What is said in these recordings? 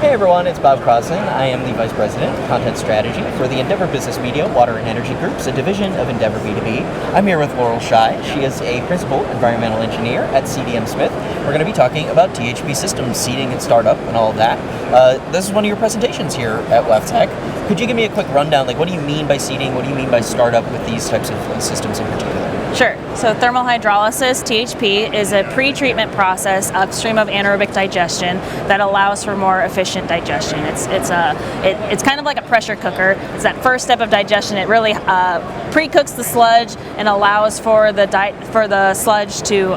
Hey everyone, it's Bob Crossen. I am the Vice President of Content Strategy for the Endeavor Business Media Water and Energy Groups, a division of Endeavor B2B. I'm here with Laurel Schaich. She is a Principal Environmental Engineer at CDM Smith. We're going to be talking about THP systems, seeding and startup and all of that. This is one of your presentations here at WEFTech. Could you give me a quick rundown, like what do you mean by seeding, what do you mean by startup with these types of systems in particular? Sure. So thermal hydrolysis, THP, is a pre-treatment process upstream of anaerobic digestion that allows for more efficient digestion. It's kind of like a pressure cooker. It's that first step of digestion. It really pre-cooks the sludge and allows for the sludge to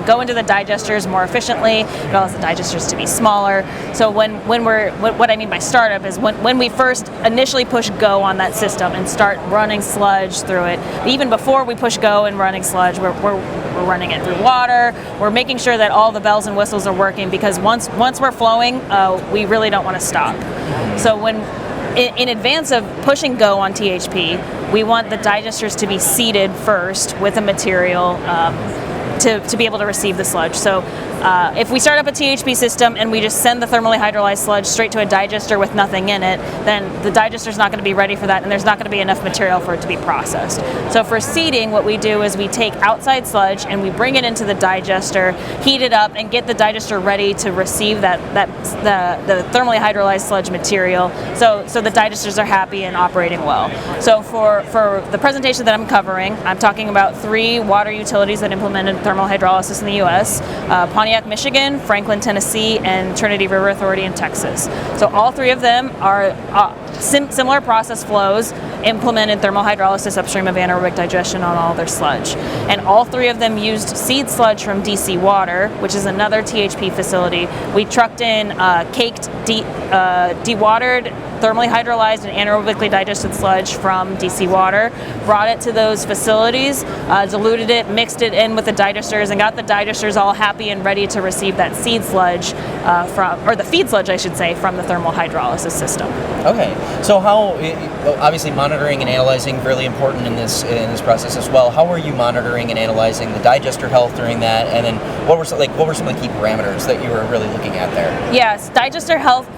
go into the digesters more efficiently. It allows the digesters to be smaller. So what I mean by startup is when we first initially push go on that system and start running sludge through it, even before we push go and running sludge, we're running it through water. We're making sure that all the bells and whistles are working, because once we're flowing, we really don't want to stop. So in advance of pushing go on THP, we want the digesters to be seeded first with a material to be able to receive the sludge. So if we start up a THP system and we just send the thermally hydrolyzed sludge straight to a digester with nothing in it, then the digester's not going to be ready for that, and there's not going to be enough material for it to be processed. So for seeding, what we do is we take outside sludge and we bring it into the digester, heat it up, and get the digester ready to receive the thermally hydrolyzed sludge material, so the digesters are happy and operating well. So for the presentation that I'm covering, I'm talking about 3 water utilities that implemented thermal hydrolysis in the U.S., Pontiac, Michigan, Franklin, Tennessee, and Trinity River Authority in Texas. So all 3 of them are similar process flows, implemented thermal hydrolysis upstream of anaerobic digestion on all their sludge. And all 3 of them used seed sludge from DC Water, which is another THP facility. We trucked in caked, dewatered, thermally hydrolyzed and anaerobically digested sludge from DC Water, brought it to those facilities, diluted it, mixed it in with the digesters, and got the digesters all happy and ready to receive that seed sludge the feed sludge, I should say, from the thermal hydrolysis system. Okay, so how, obviously monitoring and analyzing really important in this process as well. How are you monitoring and analyzing the digester health during that, and then what were some of the key parameters that you were really looking at there? Yes, digester health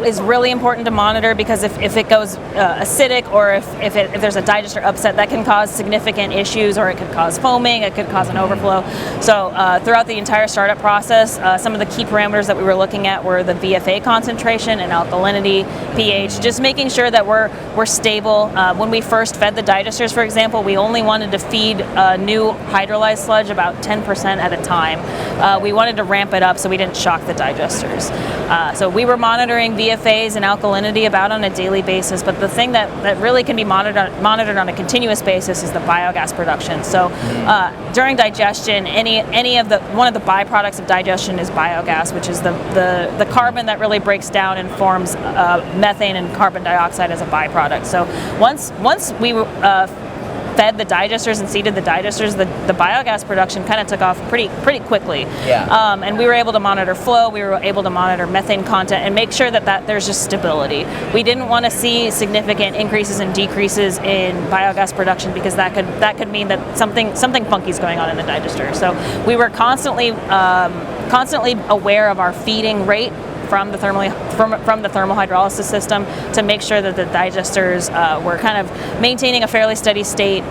is really important to monitor, because if it goes acidic, or if there's a digester upset, that can cause significant issues, or it could cause foaming, it could cause an overflow. So throughout the entire startup process, some of the key parameters that we were looking at were the VFA concentration and alkalinity, pH, just making sure that we're stable. When we first fed the digesters, for example, we only wanted to feed new hydrolyzed sludge about 10% at a time. We wanted to ramp it up so we didn't shock the digesters. So we were monitoring VFAs and alkalinity about on a daily basis, but the thing that really can be monitored on a continuous basis is the biogas production. So during digestion, one of the byproducts of digestion is biogas, which is the carbon that really breaks down and forms methane and carbon dioxide as a byproduct. So once we fed the digesters and seeded the digesters, the biogas production kind of took off pretty quickly. Yeah. And we were able to monitor flow, we were able to monitor methane content, and make sure that there's just stability. We didn't want to see significant increases and decreases in biogas production, because that could mean that something funky is going on in the digester. So we were constantly aware of our feeding rate from the thermal hydrolysis system, to make sure that the digesters were kind of maintaining a fairly steady state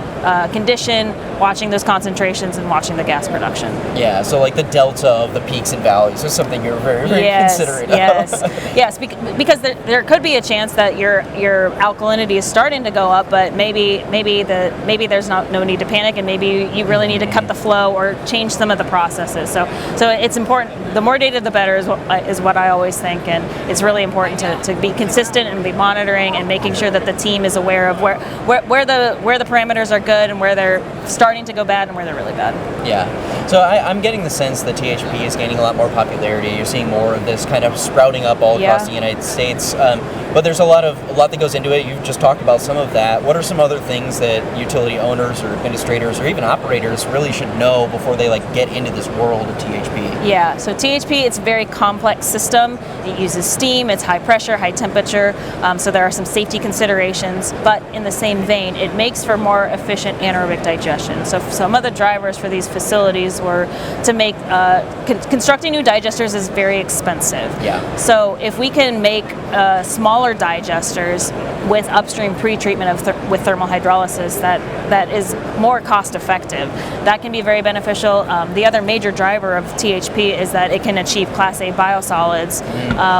condition, watching those concentrations and watching the gas production. Yeah, so like the delta of the peaks and valleys is something you're very, very considerate of. Yes, because there could be a chance that your alkalinity is starting to go up, but maybe there's no need to panic, and maybe you really need to cut the flow or change some of the processes. So it's important. The more data, the better is what I always think, and it's really important to be consistent and be monitoring and making sure that the team is aware of where the parameters are good and where they're starting to go bad and where they're really bad. Yeah. So I'm getting the sense that THP is gaining a lot more popularity. You're seeing more of this kind of sprouting up all across the United States. But there's a lot that goes into it. You've just talked about some of that. What are some other things that utility owners or administrators or even operators really should know before they get into this world of THP? Yeah, so THP, it's a very complex system. It uses steam, it's high pressure, high temperature, so there are some safety considerations, but in the same vein, it makes for more efficient anaerobic digestion. So some of the drivers for these facilities were to make, constructing new digesters is very expensive. Yeah. So if we can make smaller digesters with upstream pretreatment with thermal hydrolysis that is more cost effective, that can be very beneficial. The other major driver of THP is that it can achieve Class A biosolids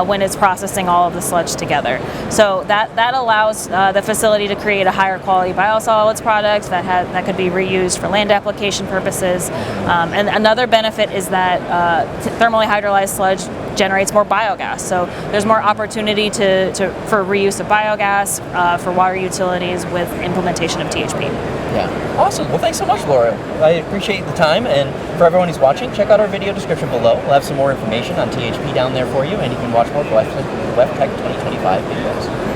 when it's processing all of the sludge together. So that allows the facility to create a higher quality biosolids product that could be reused for land application purposes. And another benefit is that thermally hydrolyzed sludge generates more biogas. So there's more opportunity for reuse of biogas for water utilities with implementation of THP. Yeah. Awesome. Well, thanks so much, Laurel. I appreciate the time. And for everyone who's watching, check out our video description below. We'll have some more information on THP down there for you, and you can watch more WEFTech 2025 videos.